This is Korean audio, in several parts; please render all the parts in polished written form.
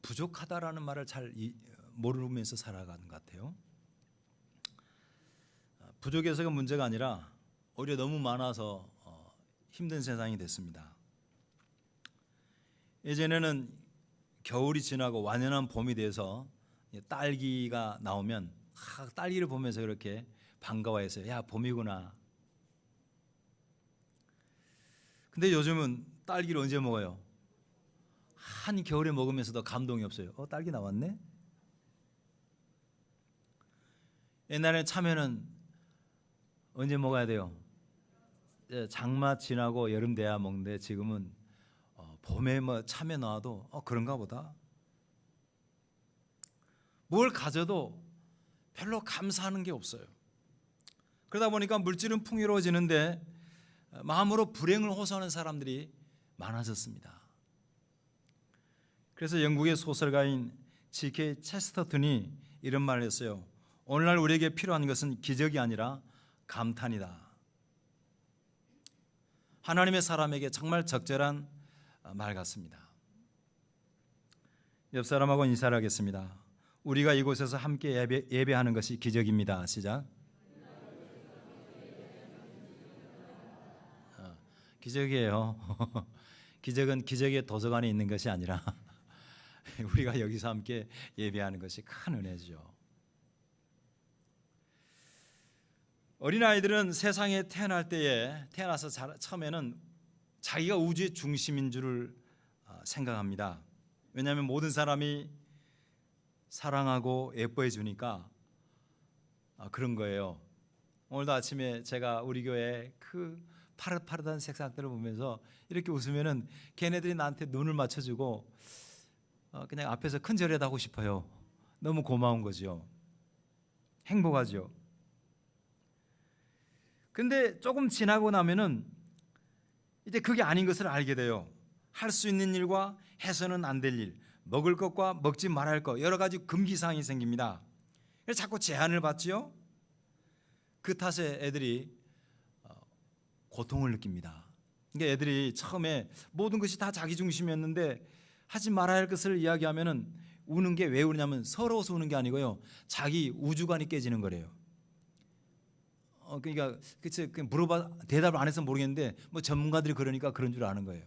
부족하다라는 말을 잘 모르면서 살아가는 것 같아요. 부족해서가 문제가 아니라 오히려 너무 많아서 힘든 세상이 됐습니다. 예전에는 겨울이 지나고 완연한 봄이 돼서 딸기가 나오면 딸기를 보면서 그렇게 반가워했어요. 야, 봄이구나. 근데 요즘은 딸기를 언제 먹어요? 한겨울에 먹으면서도 감동이 없어요. 딸기 나왔네? 옛날에 참외는 언제 먹어야 돼요? 장마 지나고 여름 돼야 먹는데 지금은 봄에 뭐 참외 나와도 그런가 보다. 뭘 가져도 별로 감사하는 게 없어요. 그러다 보니까 물질은 풍요로워지는데 마음으로 불행을 호소하는 사람들이 많아졌습니다. 그래서 영국의 소설가인 G.K. 체스터턴이 이런 말을 했어요. 오늘날 우리에게 필요한 것은 기적이 아니라 감탄이다. 하나님의 사람에게 정말 적절한 말 같습니다. 옆 사람하고 인사를 하겠습니다. 우리가 이곳에서 함께 예배하는 것이 기적입니다. 시작. 기적이에요. 기적은 기적의 도서관에 있는 것이 아니라 우리가 여기서 함께 예배하는 것이 큰 은혜죠. 어린아이들은 세상에 태어나서 처음에는 자기가 우주의 중심인 줄을 생각합니다. 왜냐하면 모든 사람이 사랑하고 예뻐해 주니까 그런 거예요. 오늘도 아침에 제가 우리 교회 그 파릇파릇한 색상들을 보면서 이렇게 웃으면은 걔네들이 나한테 눈을 맞춰주고 그냥 앞에서 큰절에다 하고 싶어요. 너무 고마운 거죠. 행복하죠. 근데 조금 지나고 나면은 이제 그게 아닌 것을 알게 돼요. 할 수 있는 일과 해서는 안 될 일, 먹을 것과 먹지 말아야 할 것, 여러 가지 금기사항이 생깁니다. 그래서 자꾸 제한을 받지요. 그 탓에 애들이 고통을 느낍니다. 그러니까 애들이 처음에 모든 것이 다 자기 중심이었는데 하지 말아야 할 것을 이야기하면은 우는 게 왜 우느냐면 서러워서 우는 게 아니고요. 자기 우주관이 깨지는 거래요. 그러니까 그치, 물어봐 대답을 안 해서 모르겠는데 뭐 전문가들이 그러니까 그런 줄 아는 거예요.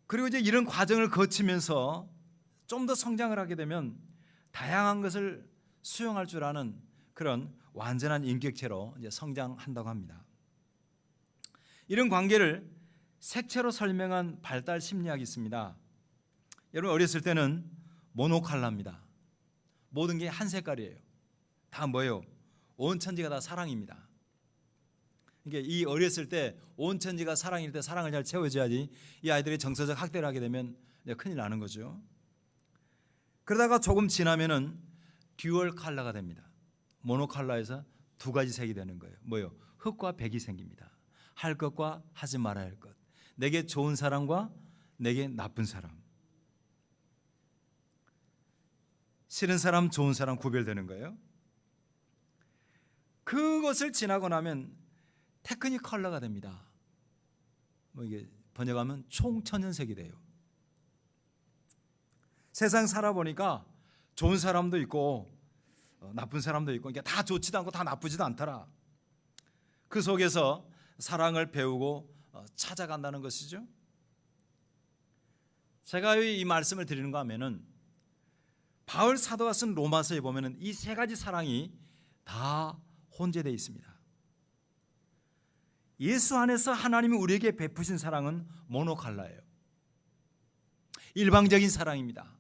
그리고 이제 이런 과정을 거치면서 좀 더 성장을 하게 되면 다양한 것을 수용할 줄 아는 그런 완전한 인격체로 이제 성장한다고 합니다. 이런 관계를 색채로 설명한 발달 심리학이 있습니다. 여러분 어렸을 때는 모노칼라입니다. 모든 게 한 색깔이에요. 다 뭐예요? 온 천지가 다 사랑입니다. 그러니까 이 어렸을 때 온 천지가 사랑일 때 사랑을 잘 채워줘야지 이 아이들이 정서적 학대를 하게 되면 큰일 나는 거죠. 그러다가 조금 지나면은 듀얼 컬러가 됩니다. 모노칼라에서 두 가지 색이 되는 거예요. 뭐요? 흑과 백이 생깁니다. 할 것과 하지 말아야 할 것. 내게 좋은 사람과 내게 나쁜 사람. 싫은 사람, 좋은 사람 구별되는 거예요. 그것을 지나고 나면 테크닉 컬러가 됩니다. 뭐 이게 번역하면 총천연색이 돼요. 세상 살아보니까 좋은 사람도 있고 나쁜 사람도 있고 그러니까 다 좋지도 않고 다 나쁘지도 않더라. 그 속에서 사랑을 배우고 찾아간다는 것이죠. 제가 이 말씀을 드리는가 하면은 바울 사도가 쓴 로마서에 보면은 이 세 가지 사랑이 다 혼재되어 있습니다. 예수 안에서 하나님이 우리에게 베푸신 사랑은 모노칼라예요. 일방적인 사랑입니다.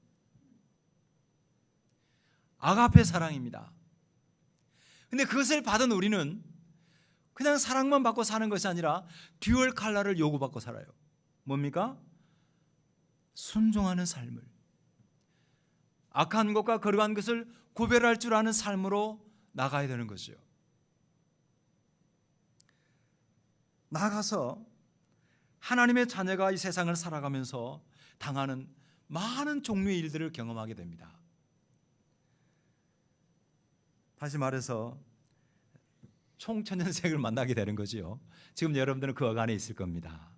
아가페 사랑입니다. 근데 그것을 받은 우리는 그냥 사랑만 받고 사는 것이 아니라 듀얼 칼라를 요구받고 살아요. 뭡니까? 순종하는 삶을, 악한 것과 거룩한 것을 구별할 줄 아는 삶으로 나가야 되는 것이죠. 나가서 하나님의 자녀가 이 세상을 살아가면서 당하는 많은 종류의 일들을 경험하게 됩니다. 다시 말해서 총천연색을 만나게 되는 거지요. 지금 여러분들은 그 어간에 있을 겁니다.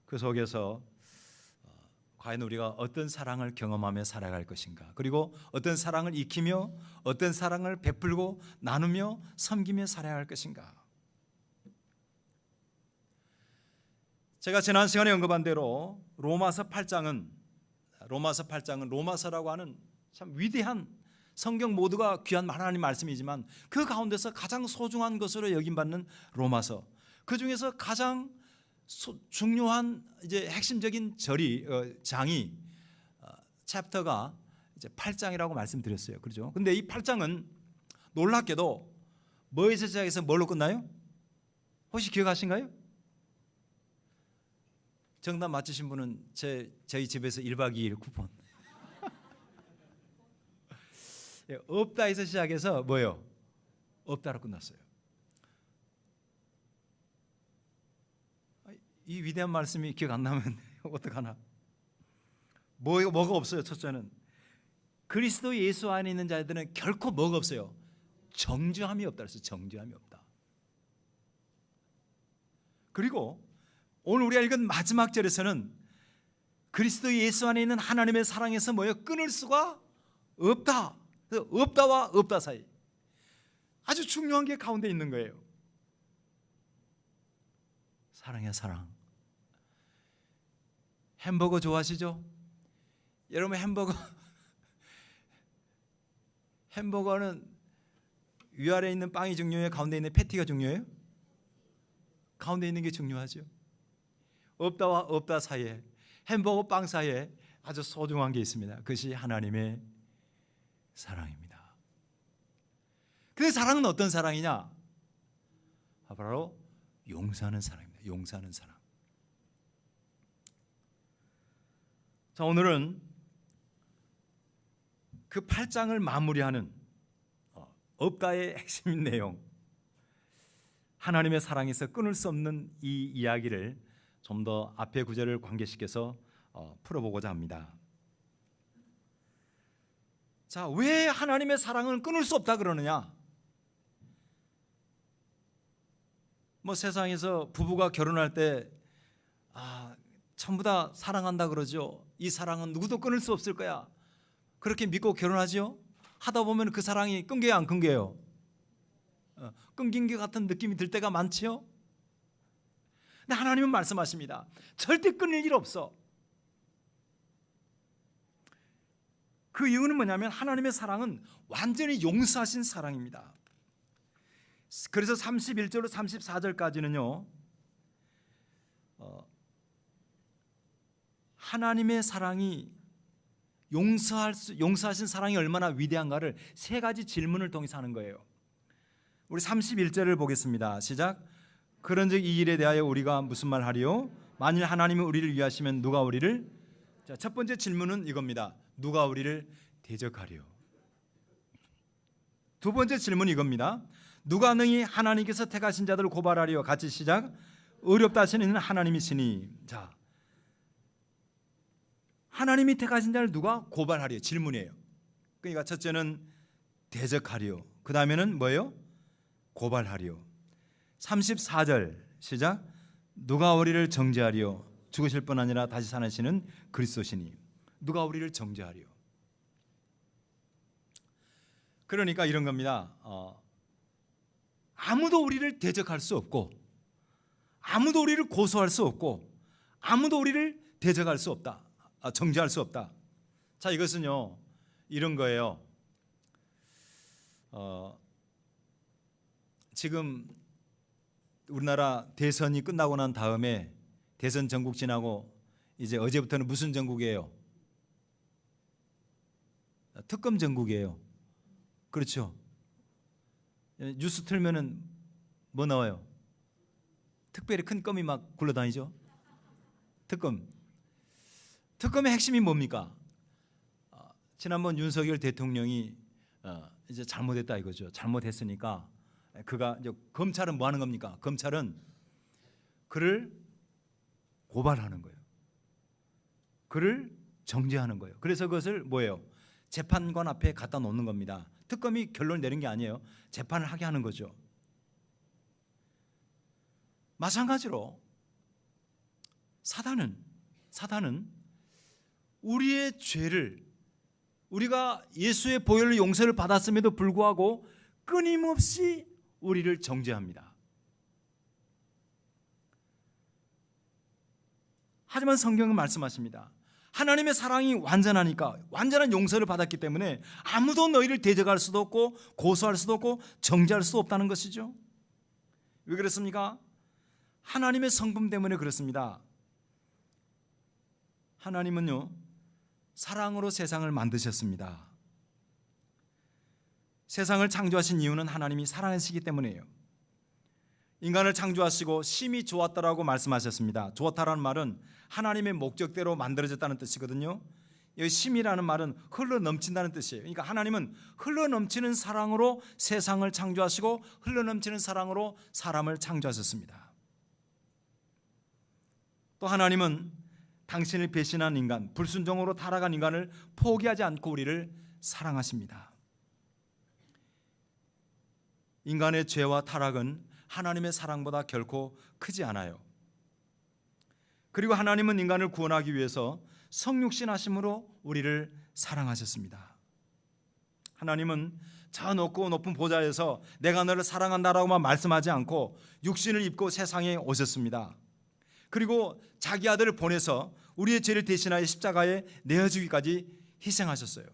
그 속에서 과연 우리가 어떤 사랑을 경험하며 살아갈 것인가, 그리고 어떤 사랑을 익히며 어떤 사랑을 베풀고 나누며 섬기며 살아갈 것인가. 제가 지난 시간에 언급한 대로 로마서 8장은 로마서라고 하는 참 위대한 성경 모두가 귀한 하나님 말씀이지만 그 가운데서 가장 소중한 것으로 여김받는 로마서, 그 중에서 가장 중요한 이제 핵심적인 장이 챕터가 이제 8장이라고 말씀드렸어요. 그렇죠? 근데 이 8장은 놀랍게도 뭐에서 시작해서 뭘로 끝나요? 혹시 기억하신가요? 정답 맞추신 분은 저희 집에서 1박 2일 쿠폰. 없다에서 시작해서 뭐예요? 없다로 끝났어요. 이 위대한 말씀이 기억 안 나면 어떡하나? 뭐가 없어요? 첫째는 그리스도 예수 안에 있는 자들은 결코 뭐가 없어요? 정죄함이 없다 그랬어요. 정죄함이 없다. 그리고 오늘 우리가 읽은 마지막 절에서는 그리스도 예수 안에 있는 하나님의 사랑에서 뭐예요? 끊을 수가 없다. 없다와 없다 사이 아주 중요한 게 가운데 있는 거예요. 사랑이야, 사랑. 햄버거 좋아하시죠? 여러분 햄버거는 위아래에 있는 빵이 중요해요? 가운데 있는 패티가 중요해요? 가운데 있는 게 중요하죠. 없다와 없다 사이에, 햄버거 빵 사이에 아주 소중한 게 있습니다. 그것이 하나님의 사랑입니다. 그 사랑은 어떤 사랑이냐? 바로 용서하는 사랑입니다. 용서하는 사랑. 자, 오늘은 그 8장을 마무리하는 없다의 핵심 내용, 하나님의 사랑에서 끊을 수 없는 이 이야기를 좀 더 앞의 구절을 관계시켜서 풀어보고자 합니다. 자, 왜 하나님의 사랑을 끊을 수 없다 그러느냐? 뭐 세상에서 부부가 결혼할 때 전부 다 사랑한다 그러죠. 이 사랑은 누구도 끊을 수 없을 거야. 그렇게 믿고 결혼하죠. 하다 보면 그 사랑이 끊겨요, 안 끊겨요? 끊긴 것 같은 느낌이 들 때가 많지요. 근데 하나님은 말씀하십니다. 절대 끊을 일 없어. 그 이유는 뭐냐면 하나님의 사랑은 완전히 용서하신 사랑입니다. 그래서 31절로 34절까지는요, 하나님의 사랑이 용서하신 사랑이 얼마나 위대한가를 세 가지 질문을 통해서 하는 거예요. 우리 31절을 보겠습니다. 시작. 그런즉 이 일에 대하여 우리가 무슨 말 하리요? 만일 하나님이 우리를 위하시면 누가 우리를, 자, 첫 번째 질문은 이겁니다. 누가 우리를 대적하리요? 두 번째 질문은 이겁니다. 누가 능히 하나님께서 택하신 자들을 고발하리요? 같이 시작. 어렵다 하시는 하나님이시니. 자, 하나님이 택하신 자를 누가 고발하리요? 질문이에요. 그러니까 첫째는 대적하리요. 그 다음에는 뭐예요? 고발하리요. 34절 시작. 누가 우리를 정죄하리요? 죽으실 뿐 아니라 다시 사시는 그리스도시니. 누가 우리를 정죄하리요? 그러니까 이런 겁니다. 아무도 우리를 대적할 수 없고, 아무도 우리를 고소할 수 없고, 아무도 우리를 대적할 수 없다. 정죄할 수 없다. 자, 이것은요 이런 거예요. 지금 우리나라 대선이 끝나고 난 다음에 대선 전국 지나고 이제 어제부터는 무슨 전국이에요? 특검 전국이에요. 그렇죠? 뉴스 틀면은 뭐 나와요? 특별히 큰 껌이 막 굴러다니죠. 특검의 핵심이 뭡니까? 지난번 윤석열 대통령이 이제 잘못했다 이거죠. 잘못했으니까 그가 이제 검찰은 뭐 하는 겁니까? 검찰은 그를 고발하는 거예요. 그를 정죄하는 거예요. 그래서 그것을 뭐예요? 재판관 앞에 갖다 놓는 겁니다. 특검이 결론을 내린 게 아니에요. 재판을 하게 하는 거죠. 마찬가지로 사단은 우리의 죄를, 우리가 예수의 보혈로 용서를 받았음에도 불구하고 끊임없이 우리를 정죄합니다. 하지만 성경은 말씀하십니다. 하나님의 사랑이 완전하니까, 완전한 용서를 받았기 때문에 아무도 너희를 대적할 수도 없고 고소할 수도 없고 정죄할 수도 없다는 것이죠. 왜 그렇습니까? 하나님의 성품 때문에 그렇습니다. 하나님은요, 사랑으로 세상을 만드셨습니다. 세상을 창조하신 이유는 하나님이 사랑하시기 때문이에요. 인간을 창조하시고 심히 좋았다라고 말씀하셨습니다. 좋다라는 말은 하나님의 목적대로 만들어졌다는 뜻이거든요. 여기 심이라는 말은 흘러넘친다는 뜻이에요. 그러니까 하나님은 흘러넘치는 사랑으로 세상을 창조하시고 흘러넘치는 사랑으로 사람을 창조하셨습니다. 또 하나님은 당신을 배신한 인간, 불순종으로 타락한 인간을 포기하지 않고 우리를 사랑하십니다. 인간의 죄와 타락은 하나님의 사랑보다 결코 크지 않아요. 그리고 하나님은 인간을 구원하기 위해서 성육신 하심으로 우리를 사랑하셨습니다. 하나님은 저 높은 보좌에서 내가 너를 사랑한다라고만 말씀하지 않고 육신을 입고 세상에 오셨습니다. 그리고 자기 아들을 보내서 우리의 죄를 대신하여 십자가에 내어주기까지 희생하셨어요.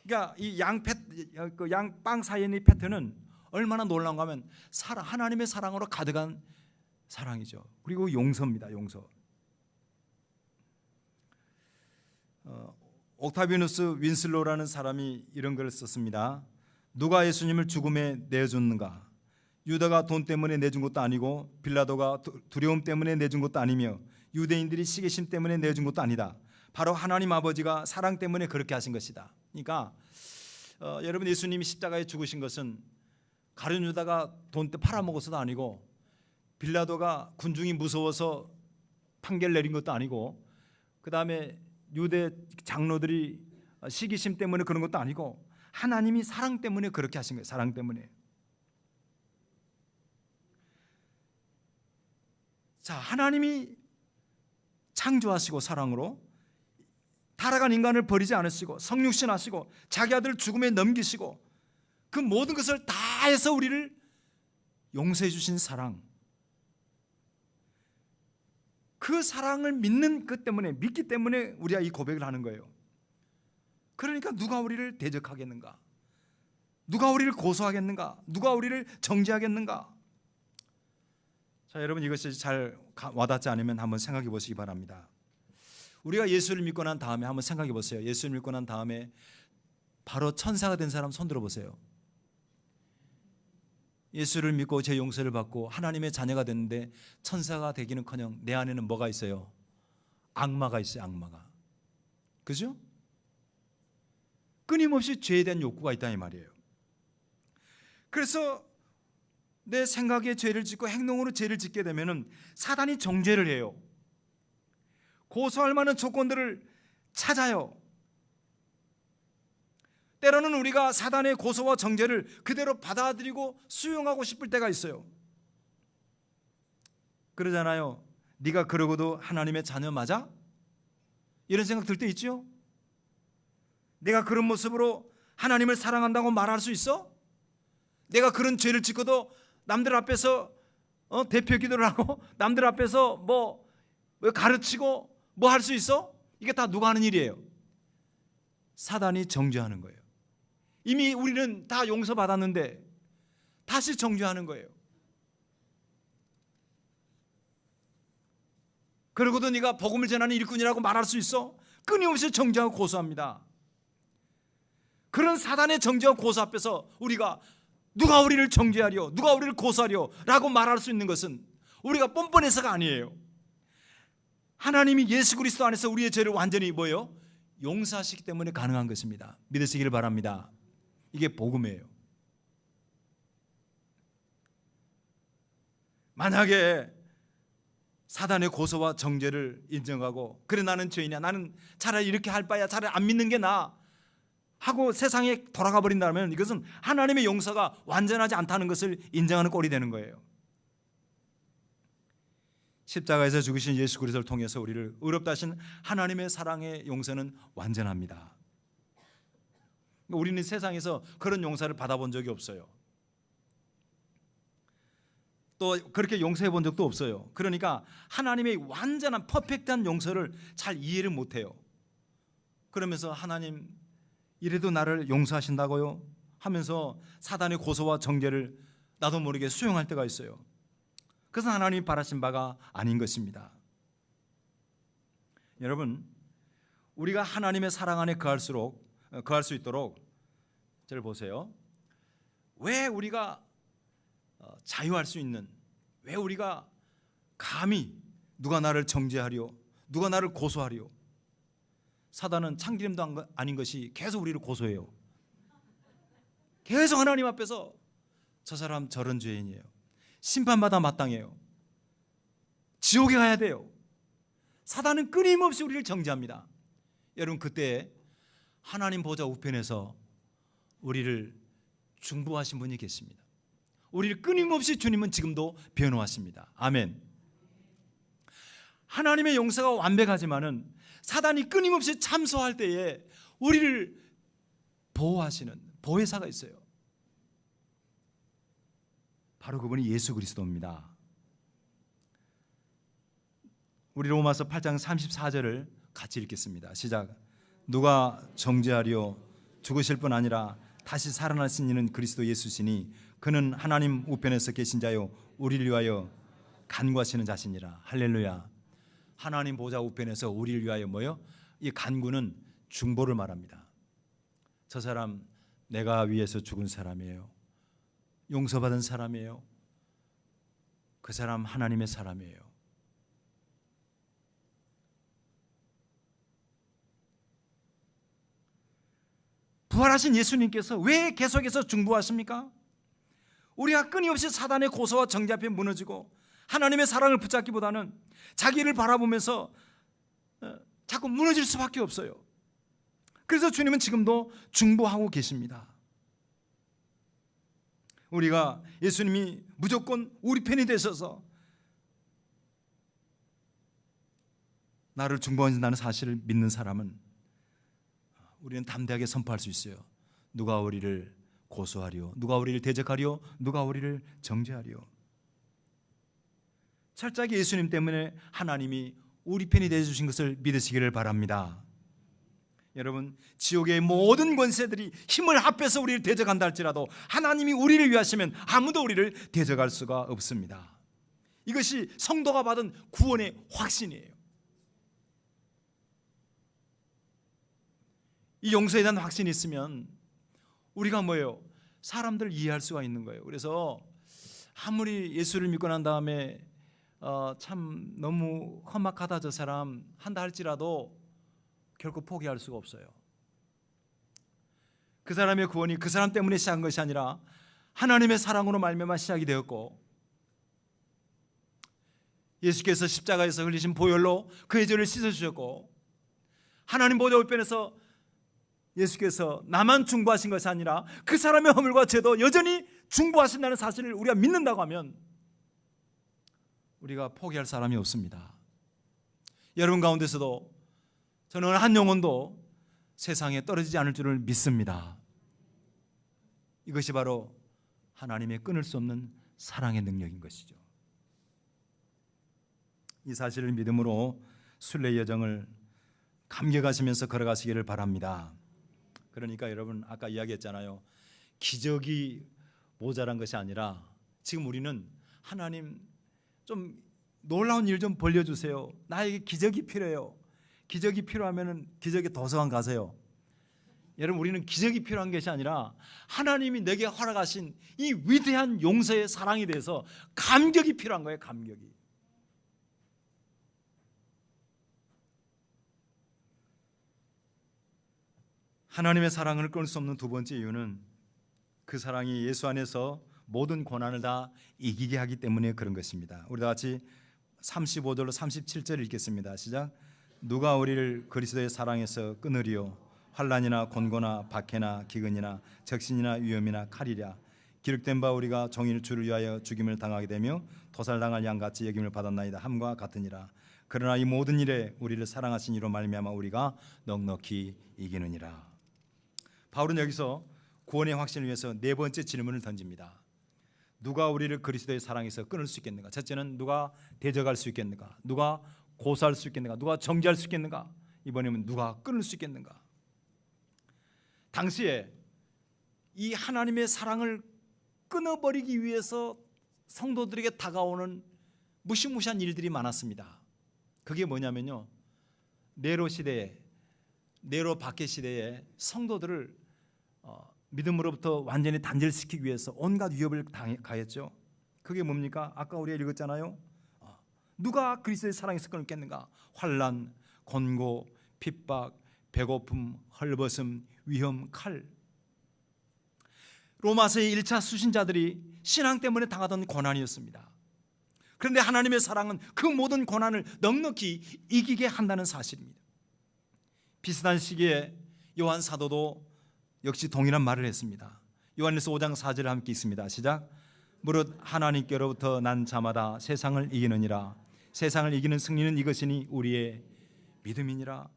그러니까 이 양빵 사이에 있는 패턴은 얼마나 놀라운가 하면 하나님의 사랑으로 가득한 사랑이죠. 그리고 용서입니다. 용서. 옥타비누스 윈슬로라는 사람이 이런 글을 썼습니다. 누가 예수님을 죽음에 내어줬는가? 유다가 돈 때문에 내준 것도 아니고 빌라도가 두려움 때문에 내준 것도 아니며 유대인들이 시기심 때문에 내준 것도 아니다. 바로 하나님 아버지가 사랑 때문에 그렇게 하신 것이다. 그러니까 여러분, 예수님이 십자가에 죽으신 것은 가룟 유다가 돈 때 팔아먹어서도 아니고 빌라도가 군중이 무서워서 판결 내린 것도 아니고 그 다음에 유대 장로들이 시기심 때문에 그런 것도 아니고 하나님이 사랑 때문에 그렇게 하신 거예요. 사랑 때문에. 자, 하나님이 창조하시고 사랑으로 타락한 인간을 버리지 않으시고 성육신하시고 자기 아들을 죽음에 넘기시고 그 모든 것을 다 해서 우리를 용서해 주신 사랑, 그 사랑을 믿는 것 때문에, 믿기 때문에 우리가 이 고백을 하는 거예요. 그러니까 누가 우리를 대적하겠는가? 누가 우리를 고소하겠는가? 누가 우리를 정죄하겠는가? 자, 여러분, 이것이 잘 와닿지 않으면 한번 생각해 보시기 바랍니다. 우리가 예수를 믿고 난 다음에 한번 생각해 보세요. 예수를 믿고 난 다음에 바로 천사가 된 사람 손 들어 보세요. 예수를 믿고 제 용서를 받고 하나님의 자녀가 됐는데 천사가 되기는커녕 내 안에는 뭐가 있어요? 악마가 있어요. 악마가. 그죠? 끊임없이 죄에 대한 욕구가 있다 이 말이에요. 그래서 내 생각에 죄를 짓고 행동으로 죄를 짓게 되면은 사단이 정죄를 해요. 고소할 만한 조건들을 찾아요. 때로는 우리가 사단의 고소와 정죄를 그대로 받아들이고 수용하고 싶을 때가 있어요. 그러잖아요. 네가 그러고도 하나님의 자녀 맞아? 이런 생각 들 때 있죠? 내가 그런 모습으로 하나님을 사랑한다고 말할 수 있어? 내가 그런 죄를 짓고도 남들 앞에서 대표 기도를 하고 남들 앞에서 뭐 가르치고 뭐 할 수 있어? 이게 다 누가 하는 일이에요? 사단이 정죄하는 거예요. 이미 우리는 다 용서받았는데 다시 정죄하는 거예요. 그러고도 네가 복음을 전하는 일꾼이라고 말할 수 있어? 끊임없이 정죄하고 고소합니다. 그런 사단의 정죄와 고소 앞에서 우리가 누가 우리를 정죄하려, 누가 우리를 고소하려 라고 말할 수 있는 것은 우리가 뻔뻔해서가 아니에요. 하나님이 예수 그리스도 안에서 우리의 죄를 완전히 뭐예요? 용서하시기 때문에 가능한 것입니다. 믿으시기를 바랍니다. 이게 복음이에요. 만약에 사단의 고소와 정죄를 인정하고 그래 나는 죄인이야, 나는 차라리 이렇게 할 바야, 차라리 안 믿는 게 나아 하고 세상에 돌아가 버린다면 이것은 하나님의 용서가 완전하지 않다는 것을 인정하는 꼴이 되는 거예요. 십자가에서 죽으신 예수 그리스도를 통해서 우리를 의롭다 하신 하나님의 사랑의 용서는 완전합니다. 우리는 세상에서 그런 용서를 받아본 적이 없어요. 또 그렇게 용서해 본 적도 없어요. 그러니까 하나님의 완전한 퍼펙트한 용서를 잘 이해를 못해요. 그러면서 하나님 이래도 나를 용서하신다고요? 하면서 사단의 고소와 정죄를 나도 모르게 수용할 때가 있어요. 그것은 하나님이 바라신 바가 아닌 것입니다. 여러분, 우리가 하나님의 사랑 안에 거할 수 있도록 저를 보세요. 왜 우리가 자유할 수 있는, 왜 우리가 감히 누가 나를 정죄하리요, 누가 나를 고소하리요? 사단은 참기름도 아닌 것이 계속 우리를 고소해요. 계속 하나님 앞에서 저 사람 저런 죄인이에요, 심판받아 마땅해요, 지옥에 가야 돼요. 사단은 끊임없이 우리를 정죄합니다. 여러분, 그때 하나님 보좌 우편에서 우리를 중보하신 분이 계십니다. 우리를 끊임없이 주님은 지금도 변호하십니다. 아멘. 하나님의 용서가 완벽하지만은 사단이 끊임없이 참소할 때에 우리를 보호하시는 보혜사가 있어요. 바로 그분이 예수 그리스도입니다. 우리 로마서 8장 34절을 같이 읽겠습니다. 시작. 누가 정죄하리요, 죽으실 뿐 아니라 다시 살아나신 이는 그리스도 예수시니 그는 하나님 우편에서 계신 자요 우리를 위하여 간구하시는 자시니라. 할렐루야. 하나님 보좌 우편에서 우리를 위하여 뭐요? 이 간구는 중보를 말합니다. 저 사람 내가 위해서 죽은 사람이에요, 용서받은 사람이에요, 그 사람 하나님의 사람이에요. 부활하신 예수님께서 왜 계속해서 중보하십니까? 우리가 끊임없이 사단의 고소와 정죄 앞에 무너지고 하나님의 사랑을 붙잡기보다는 자기를 바라보면서 자꾸 무너질 수밖에 없어요. 그래서 주님은 지금도 중보하고 계십니다. 우리가 예수님이 무조건 우리 편이 되셔서 나를 중보하신다는 사실을 믿는 사람은 우리는 담대하게 선포할 수 있어요. 누가 우리를 고소하리요, 누가 우리를 대적하리요, 누가 우리를 정죄하리요. 철저하게 예수님 때문에 하나님이 우리 편이 되어주신 것을 믿으시기를 바랍니다. 여러분, 지옥의 모든 권세들이 힘을 합해서 우리를 대적한다 할지라도 하나님이 우리를 위하시면 아무도 우리를 대적할 수가 없습니다. 이것이 성도가 받은 구원의 확신이에요. 이 용서에 대한 확신이 있으면 우리가 뭐예요? 사람들을 이해할 수가 있는 거예요. 그래서 아무리 예수를 믿고 난 다음에 참 너무 험악하다 저 사람 한다 할지라도 결코 포기할 수가 없어요. 그 사람의 구원이 그 사람 때문에 시작한 것이 아니라 하나님의 사랑으로 말미암아 시작이 되었고, 예수께서 십자가에서 흘리신 보혈로 그의 죄를 씻어주셨고, 하나님 보좌 우편에서 예수께서 나만 중보하신 것이 아니라 그 사람의 허물과 죄도 여전히 중보하신다는 사실을 우리가 믿는다고 하면 우리가 포기할 사람이 없습니다. 여러분 가운데서도 저는 한 영혼도 세상에 떨어지지 않을 줄을 믿습니다. 이것이 바로 하나님의 끊을 수 없는 사랑의 능력인 것이죠. 이 사실을 믿음으로 순례의 여정을 감격하시면서 걸어가시기를 바랍니다. 그러니까 여러분, 아까 이야기했잖아요. 기적이 모자란 것이 아니라 지금 우리는 하나님 좀 놀라운 일 좀 벌려주세요, 나에게 기적이 필요해요. 기적이 필요하면 기적의 도서관 가세요. 여러분, 우리는 기적이 필요한 것이 아니라 하나님이 내게 허락하신 이 위대한 용서의 사랑에 대해서 감격이 필요한 거예요. 감격이. 하나님의 사랑을 끊을 수 없는 두 번째 이유는 그 사랑이 예수 안에서 모든 고난을 다 이기게 하기 때문에 그런 것입니다. 우리 다 같이 35절로 37절 읽겠습니다. 시작. 누가 우리를 그리스도의 사랑에서 끊으리요? 환난이나 곤고나 박해나 기근이나 적신이나 위험이나 칼이랴. 기록된 바 우리가 정의를 주를 위하여 죽임을 당하게 되며 도살당할 양같이 여김을 받았나이다 함과 같으니라. 그러나 이 모든 일에 우리를 사랑하신 이로 말미암아 우리가 넉넉히 이기느니라. 바울은 여기서 구원의 확신을 위해서 네 번째 질문을 던집니다. 누가 우리를 그리스도의 사랑에서 끊을 수 있겠는가? 첫째는 누가 대적할 수 있겠는가? 누가 고소할 수 있겠는가? 누가 정죄할 수 있겠는가? 이번에는 누가 끊을 수 있겠는가? 당시에 이 하나님의 사랑을 끊어버리기 위해서 성도들에게 다가오는 무시무시한 일들이 많았습니다. 그게 뭐냐면요, 네로 시대에, 네로 박해 시대에 성도들을 믿음으로부터 완전히 단절시키기 위해서 온갖 위협을 가했죠. 그게 뭡니까? 아까 우리가 읽었잖아요. 누가 그리스도의 사랑에서 끊겠는가? 환난, 권고, 핍박, 배고픔, 헐벗음, 위험, 칼. 로마서의 1차 수신자들이 신앙 때문에 당하던 고난이었습니다. 그런데 하나님의 사랑은 그 모든 고난을 넉넉히 이기게 한다는 사실입니다. 비슷한 시기에 요한 사도도 역시 동일한 말을 했습니다. 요한일서 5장 4절에 함께 있습니다. 시작. 무릇 하나님께로부터 난 자마다 세상을 이기느니라. 세상을 이기는 승리는 이것이니 우리의 믿음이니라.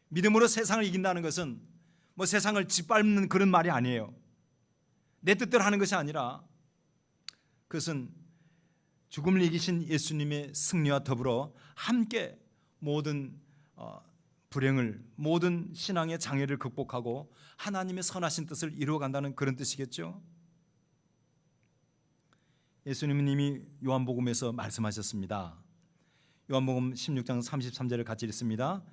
믿음으로 세상을 이긴다는 것은 뭐 세상을 짓밟는 그런 말이 아니에요. 내 뜻대로 하는 것이 아니라 그것은 죽음을 이기신 예수님의 승리와 더불어 함께 모든 불행을, 모든 신앙의 장애를 극복하고 하나님의 선하신 뜻을 이루어간다는 그런 뜻이겠죠. 예수님은 이미 요한복음에서 말씀하셨습니다. 요한복음 16장 33절을 같이 읽습니다.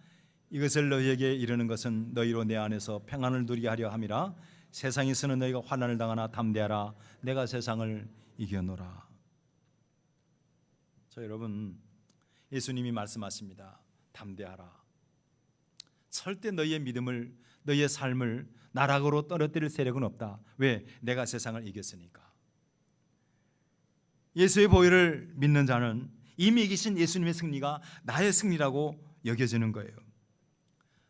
이것을 너희에게 이르는 것은 너희로 내 안에서 평안을 누리게 하려 함이라. 세상에서는 너희가 환난을 당하나 담대하라. 내가 세상을 이겨노라. 자, 여러분, 예수님이 말씀하십니다. 담대하라. 절대 너희의 믿음을, 너희의 삶을 나락으로 떨어뜨릴 세력은 없다. 왜? 내가 세상을 이겼으니까. 예수의 보혈을 믿는 자는 이미 이기신 예수님의 승리가 나의 승리라고 여겨지는 거예요.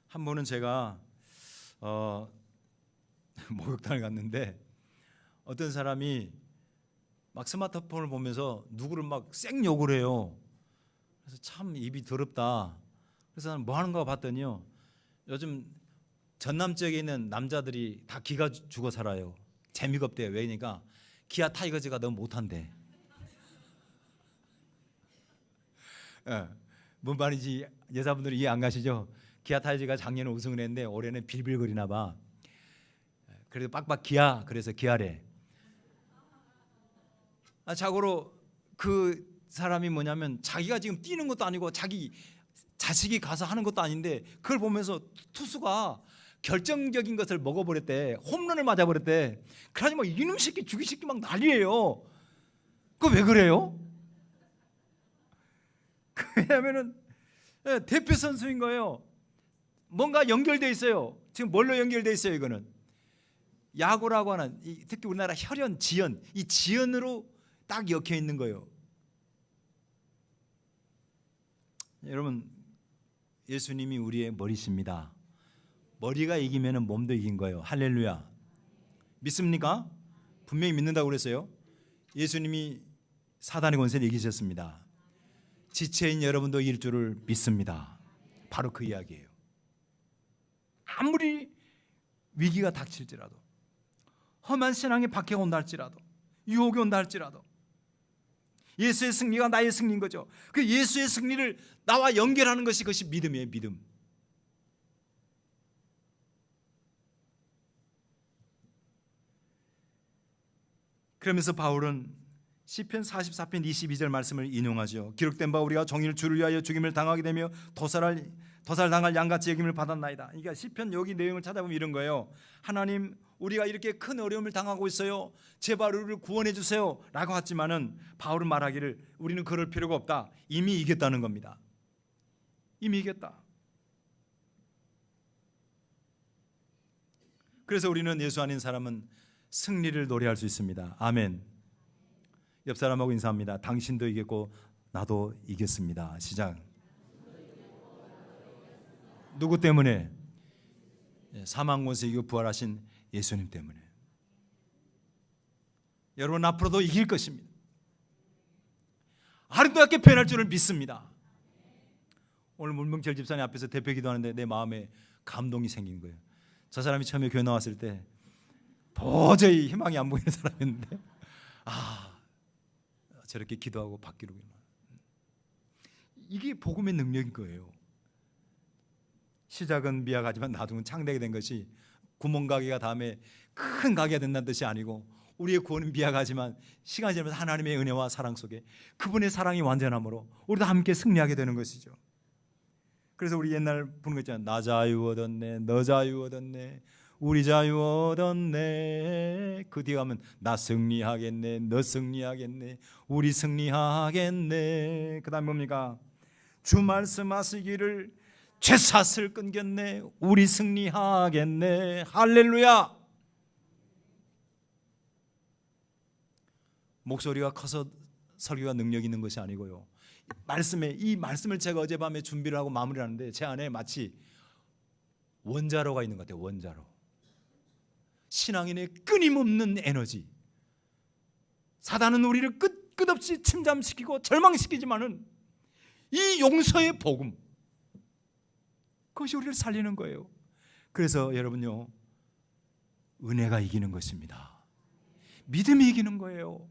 한 번은 제가 목욕탕을 갔는데 어떤 사람이 막 스마트폰을 보면서 누구를 막 쌩 욕을 해요. 그래서 참 입이 더럽다. 그래서 나는 뭐 하는가 봤더니요, 요즘 전남 지역에 있는 남자들이 다 기가 죽어 살아요. 재미가 없대요. 왜냐니까 기아 타이거즈가 너무 못한대. 뭔 말인지 여자분들이 이해 안 가시죠? 기아 타이거즈가 작년에 우승을 했는데 올해는 빌빌거리나 봐. 그래도 빡빡 기아, 그래서 기아래. 자고로 그 사람이 뭐냐면 자기가 지금 뛰는 것도 아니고 자기 자식이 가서 하는 것도 아닌데 그걸 보면서 투수가 결정적인 것을 먹어버렸대. 홈런을 맞아버렸대. 그러니 막 이놈 새끼 죽이 새끼 막 난리예요. 그거 왜 그래요? 왜냐하면은 대표 선수인 거예요. 뭔가 연결돼 있어요. 지금 뭘로 연결돼 있어요? 이거는 야구라고 하는, 특히 우리나라 혈연, 지연, 이 지연으로 딱 엮여 있는 거예요. 여러분, 예수님이 우리의 머리십니다. 머리가 이기면 몸도 이긴 거예요. 할렐루야. 믿습니까? 분명히 믿는다고 그랬어요. 예수님이 사단의 권세를 이기셨습니다. 지체인 여러분도 이길 줄을 믿습니다. 바로 그 이야기예요. 아무리 위기가 닥칠지라도, 험한 신앙에 박해가 온다 할지라도, 유혹이 온다 할지라도 예수의 승리가 나의 승리인 거죠. 그 예수의 승리를 나와 연결하는 것이, 그것이 믿음이에요. 믿음. 그러면서 바울은 시편 44편 22절 말씀을 인용하죠. 기록된 바 우리가 정의를 주를 위하여 죽임을 당하게 되며 도살당할 양같이 여김을 받았나이다. 그러니까 시편 여기 내용을 찾아보면 이런 거예요. 하나님, 우리가 이렇게 큰 어려움을 당하고 있어요. 제발 우리를 구원해 주세요 라고 했지만은 바울은 말하기를 우리는 그럴 필요가 없다. 이미 이겼다는 겁니다. 이미 이겼다. 그래서 우리는 예수 아닌 사람은 승리를 노래할 수 있습니다. 아멘. 옆 사람하고 인사합니다. 당신도 이겼고 나도 이겼습니다. 시작. 누구 때문에? 사망 권세 이기고 부활하신 예수님 때문에. 여러분 앞으로도 이길 것입니다. 아름답게 변할 줄을 믿습니다. 오늘 문명철 집사님 앞에서 대표 기도하는데 내 마음에 감동이 생긴 거예요. 저 사람이 처음에 교회 나왔을 때 도저히 희망이 안 보이는 사람이었는데 저렇게 기도하고 바뀌는구나. 이게 복음의 능력인 거예요. 시작은 미약하지만 나중은 창대하게 된 것이 구멍가게가 다음에 큰 가게가 된다는 뜻이 아니고 우리의 구원은 미약하지만 시간이 지나면서 하나님의 은혜와 사랑 속에 그분의 사랑이 완전함으로 우리도 함께 승리하게 되는 것이죠. 그래서 우리 옛날 부른 거 있잖아요. 나 자유 얻었네, 너 자유 얻었네, 우리 자유 얻었네. 그 뒤에 가면 나 승리하겠네, 너 승리하겠네, 우리 승리하겠네. 그 다음 뭡니까? 주 말씀하시기를 죄사슬 끊겼네, 우리 승리하겠네. 할렐루야. 목소리가 커서 설교가 능력 있는 것이 아니고요, 이 말씀을 제가 어젯밤에 준비를 하고 마무리를 하는데 제 안에 마치 원자로가 있는 것 같아요. 원자로. 신앙인의 끊임없는 에너지. 사단은 우리를 끝없이 침잠시키고 절망시키지만은 이 용서의 복음, 그것이 우리를 살리는 거예요. 그래서 여러분요, 은혜가 이기는 것입니다. 믿음이 이기는 거예요.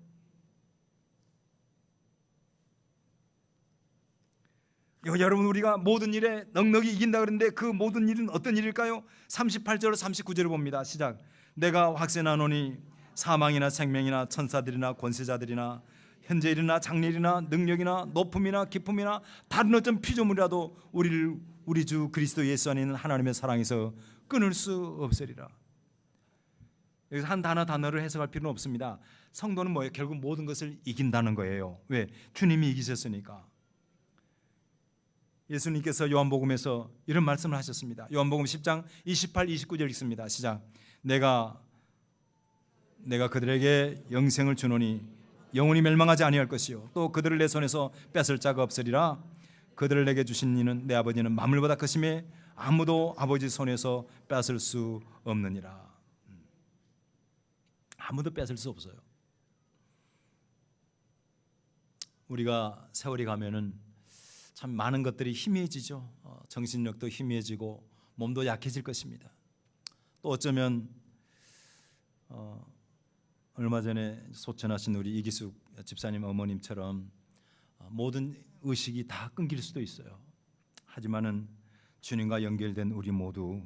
여러분, 우리가 모든 일에 넉넉히 이긴다 그러는데 그 모든 일은 어떤 일일까요? 38절 39절을 봅니다. 시작. 내가 확신하노니 사망이나 생명이나 천사들이나 권세자들이나 현재일이나 장래일이나 능력이나 높음이나 기쁨이나 다른 어떤 피조물이라도 우리를 우리 주 그리스도 예수 안에 있는 하나님의 사랑에서 끊을 수 없으리라. 여기서 한 단어를 해석할 필요는 없습니다. 성도는 뭐예요? 결국 모든 것을 이긴다는 거예요. 왜? 주님이 이기셨으니까. 예수님께서 요한복음에서 이런 말씀을 하셨습니다. 요한복음 10장 28, 29절 읽습니다. 시작. 내가 그들에게 영생을 주노니 영원히 멸망하지 아니할 것이요 또 그들을 내 손에서 뺏을 자가 없으리라. 그들을 내게 주신 이는 내 아버지는 만물보다 크심에 아무도 아버지 손에서 뺏을 수 없느니라. 아무도 뺏을 수 없어요. 우리가 세월이 가면은 참 많은 것들이 희미해지죠. 정신력도 희미해지고 몸도 약해질 것입니다. 또 어쩌면 얼마 전에 소천하신 우리 이기숙 집사님 어머님처럼 모든 의식이 다 끊길 수도 있어요. 하지만은 주님과 연결된 우리 모두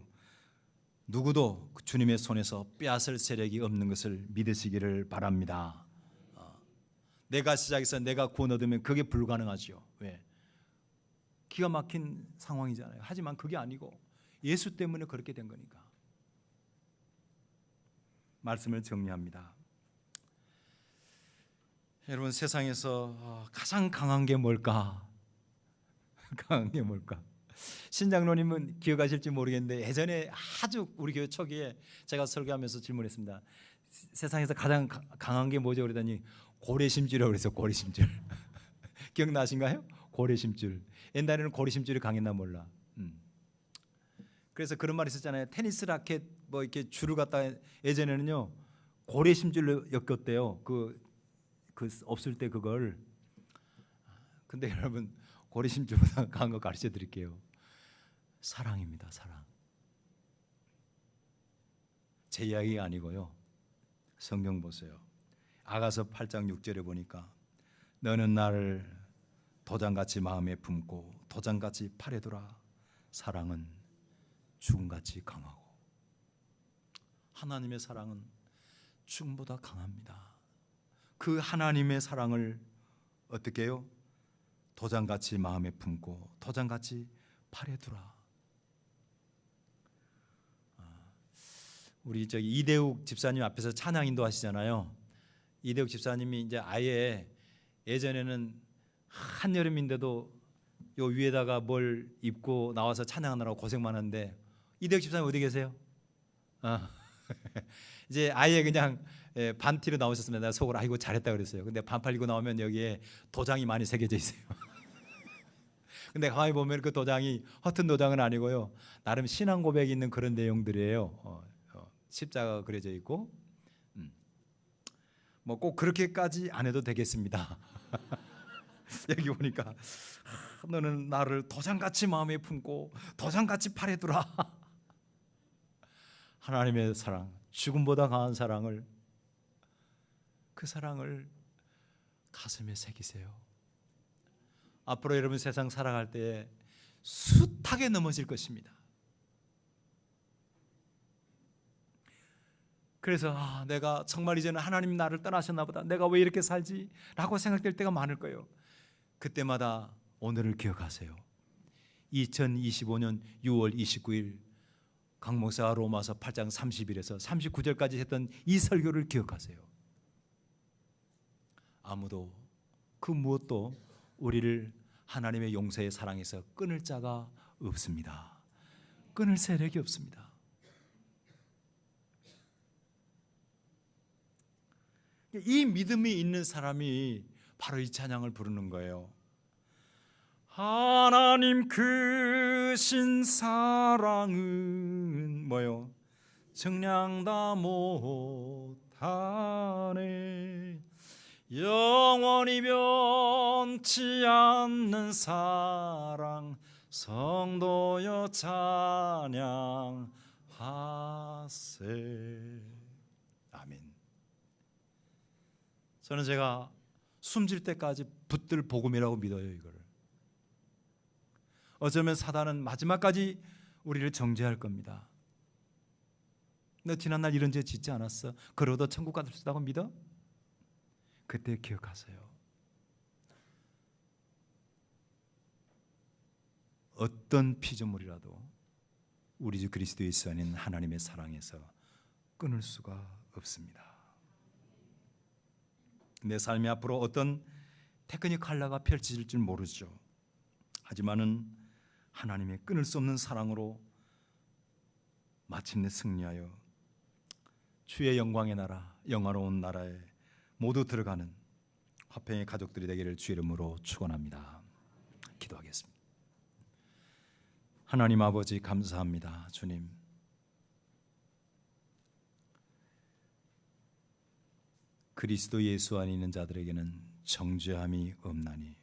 누구도 주님의 손에서 빼앗을 세력이 없는 것을 믿으시기를 바랍니다. 내가 시작해서 내가 구원 얻으면 그게 불가능하죠. 왜? 기가 막힌 상황이잖아요. 하지만 그게 아니고 예수 때문에 그렇게 된 거니까. 말씀을 정리합니다. 여러분, 세상에서 가장 강한 게 뭘까? 강한 게 뭘까? 신장로님은 기억하실지 모르겠는데 예전에 아주 우리 교회 초기에 제가 설교하면서 질문했습니다. 세상에서 가장 강한 게 뭐죠? 그러더니 고래심줄이라고 그랬어요. 고래심줄. 기억나신가요? 고래심줄. 옛날에는 고래심줄이 강했나 몰라. 그래서 그런 말이 있었잖아요. 테니스 라켓 뭐 이렇게 줄을 갖다 예전에는요 고래심줄로 엮었대요. 그 없을 때 그걸. 근데 여러분, 고래심줄보다 강한 거 가르쳐 드릴게요. 사랑입니다. 사랑. 제 이야기가 아니고요. 성경 보세요. 아가서 8장 6절에 보니까 너는 나를 도장같이 마음에 품고 도장같이 팔에 두라. 사랑은 죽음같이 강하고. 하나님의 사랑은 죽음보다 강합니다. 그 하나님의 사랑을 어떻게 해요? 도장같이 마음에 품고 도장같이 팔에 두라. 우리 저기 이대욱 집사님 앞에서 찬양 인도하시잖아요. 이대욱 집사님이 이제 아예 예전에는 한여름인데도 요 위에다가 뭘 입고 나와서 찬양하느라고 고생 많았는데 이대욱 집사님 어디 계세요? 이제 아예 그냥 반티로 나오셨습니다. 내가 속으로 아이고 잘했다 그랬어요. 근데 반팔 입고 나오면 여기에 도장이 많이 새겨져 있어요. 근데 가만히 보면 그 도장이 허튼 도장은 아니고요. 나름 신앙 고백이 있는 그런 내용들이에요. 십자가가 그려져 있고 뭐 꼭 그렇게까지 안 해도 되겠습니다. 여기 보니까 너는 나를 도장같이 마음에 품고 도장같이 팔에 두라. 하나님의 사랑, 죽음보다 강한 사랑을, 그 사랑을 가슴에 새기세요. 앞으로 여러분 세상 살아갈 때 숱하게 넘어질 것입니다. 그래서 내가 정말 이제는 하나님 나를 떠나셨나 보다, 내가 왜 이렇게 살지? 라고 생각될 때가 많을 거예요. 그때마다 오늘을 기억하세요. 2025년 6월 29일 강 목사가 로마서 8장 30일에서 39절까지 했던 이 설교를 기억하세요. 아무도 그 무엇도 우리를 하나님의 용서의 사랑에서 끊을 자가 없습니다. 끊을 세력이 없습니다. 이 믿음이 있는 사람이 바로 이 찬양을 부르는 거예요. 하나님 크신 사랑은 뭐요? 정량다 못하네. 영원히 변치 않는 사랑 성도여 찬양하세. 아멘. 저는 제가 숨질 때까지 붙들 복음이라고 믿어요. 이거를 어쩌면 사단은 마지막까지 우리를 정죄할 겁니다. 너 지난날 이런 죄 짓지 않았어? 그러다 천국 갈 수 있다고 믿어? 그때 기억하세요. 어떤 피조물이라도 우리 주 그리스도 예수 안인 하나님의 사랑에서 끊을 수가 없습니다. 내 삶이 앞으로 어떤 테크니컬라가 펼쳐질 줄 모르죠. 하지만은 하나님의 끊을 수 없는 사랑으로 마침내 승리하여 주의 영광의 나라, 영화로운 나라에 모두 들어가는 화평의 가족들이 되기를 주의 이름으로 축원합니다. 기도하겠습니다. 하나님 아버지 감사합니다. 주님, 그리스도 예수 안에 있는 자들에게는 정죄함이 없나니,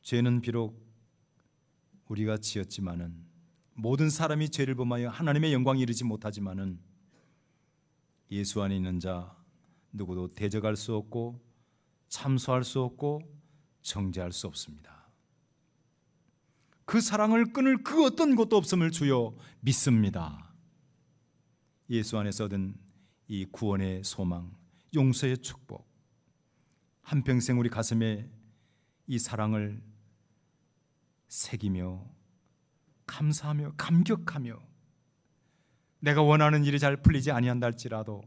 죄는 비록 우리가 지었지만은 모든 사람이 죄를 범하여 하나님의 영광에 이르지 못하지만은 예수 안에 있는 자 누구도 대적할 수 없고 참소할 수 없고 정죄할 수 없습니다. 그 사랑을 끊을 그 어떤 것도 없음을 주여 믿습니다. 예수 안에서 얻은 이 구원의 소망, 용서의 축복, 한평생 우리 가슴에 이 사랑을 새기며 감사하며 감격하며 내가 원하는 일이 잘 풀리지 아니한다 할지라도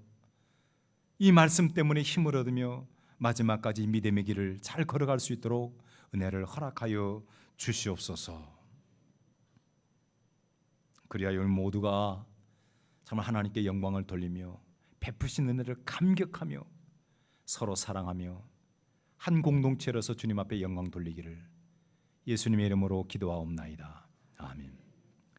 이 말씀 때문에 힘을 얻으며 마지막까지 믿음의 길을 잘 걸어갈 수 있도록 은혜를 허락하여 주시옵소서. 그리하여 모두가 정말 하나님께 영광을 돌리며 베푸신 은혜를 감격하며 서로 사랑하며 한 공동체로서 주님 앞에 영광 돌리기를 예수님의 이름으로 기도하옵나이다. 아멘.